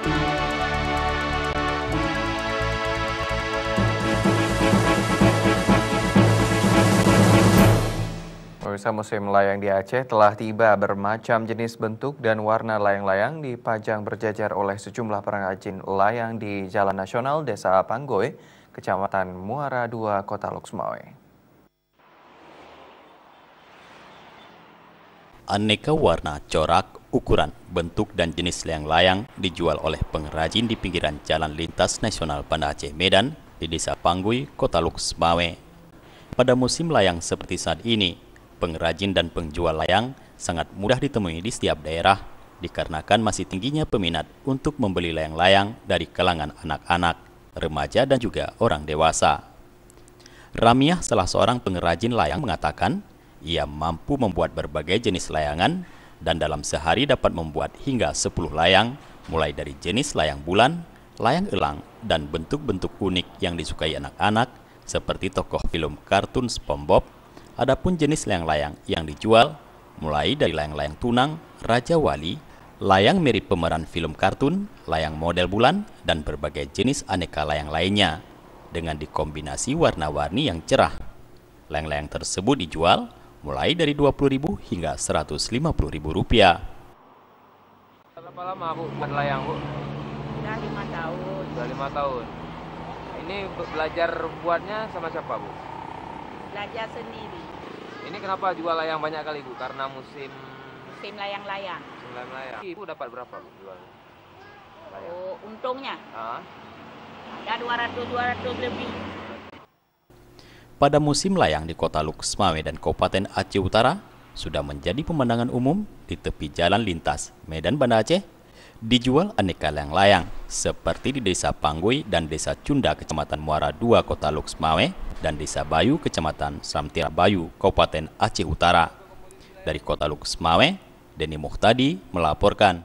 Pemirsa, musim layang di Aceh telah tiba. Bermacam jenis, bentuk, dan warna layang-layang dipajang berjajar oleh sejumlah pengrajin layang di Jalan Nasional Desa Panggoe, Kecamatan Muara II, Kota Luxmawe. Aneka warna, corak, ukuran, bentuk, dan jenis layang-layang dijual oleh pengrajin di pinggiran Jalan Lintas Nasional Banda Aceh Medan di Desa Panggoe, Kota Luxmawe. Pada musim layang seperti saat ini, pengrajin dan penjual layang sangat mudah ditemui di setiap daerah dikarenakan masih tingginya peminat untuk membeli layang-layang dari kalangan anak-anak, remaja, dan juga orang dewasa. Ramiah, salah seorang pengrajin layang, mengatakan ia mampu membuat berbagai jenis layangan dan dalam sehari dapat membuat hingga 10 layang, mulai dari jenis layang bulan, layang elang, dan bentuk-bentuk unik yang disukai anak-anak seperti tokoh film kartun SpongeBob. Adapun jenis layang-layang yang dijual mulai dari layang-layang tunang, Raja Wali, layang mirip pemeran film kartun, layang model bulan, dan berbagai jenis aneka layang lainnya dengan dikombinasi warna-warni yang cerah. Layang-layang tersebut dijual mulai dari Rp20.000 hingga Rp150.000. Berapa lama Bu buat layang, Bu? Sudah 5 tahun. Sudah 5 tahun. Ini belajar buatnya sama siapa, Bu? Belajar sendiri. Ini kenapa jual layang banyak kali, Bu? Karena musim Layang-layang. layang. Ibu dapat berapa, Bu, jual layang? Oh, untungnya Ah? ada 200 lebih. Pada musim layang di Kota Luxmawe dan Kabupaten Aceh Utara sudah menjadi pemandangan umum di tepi jalan lintas Medan Banda Aceh. Dijual aneka layang-layang seperti di Desa Panggoe dan Desa Cunda, Kecamatan Muara II, Kota Luxmawe, dan Desa Bayu, Kecamatan Samtira Bayu, Kabupaten Aceh Utara. Dari Kota Luxmawe, Denny Muhtadi melaporkan.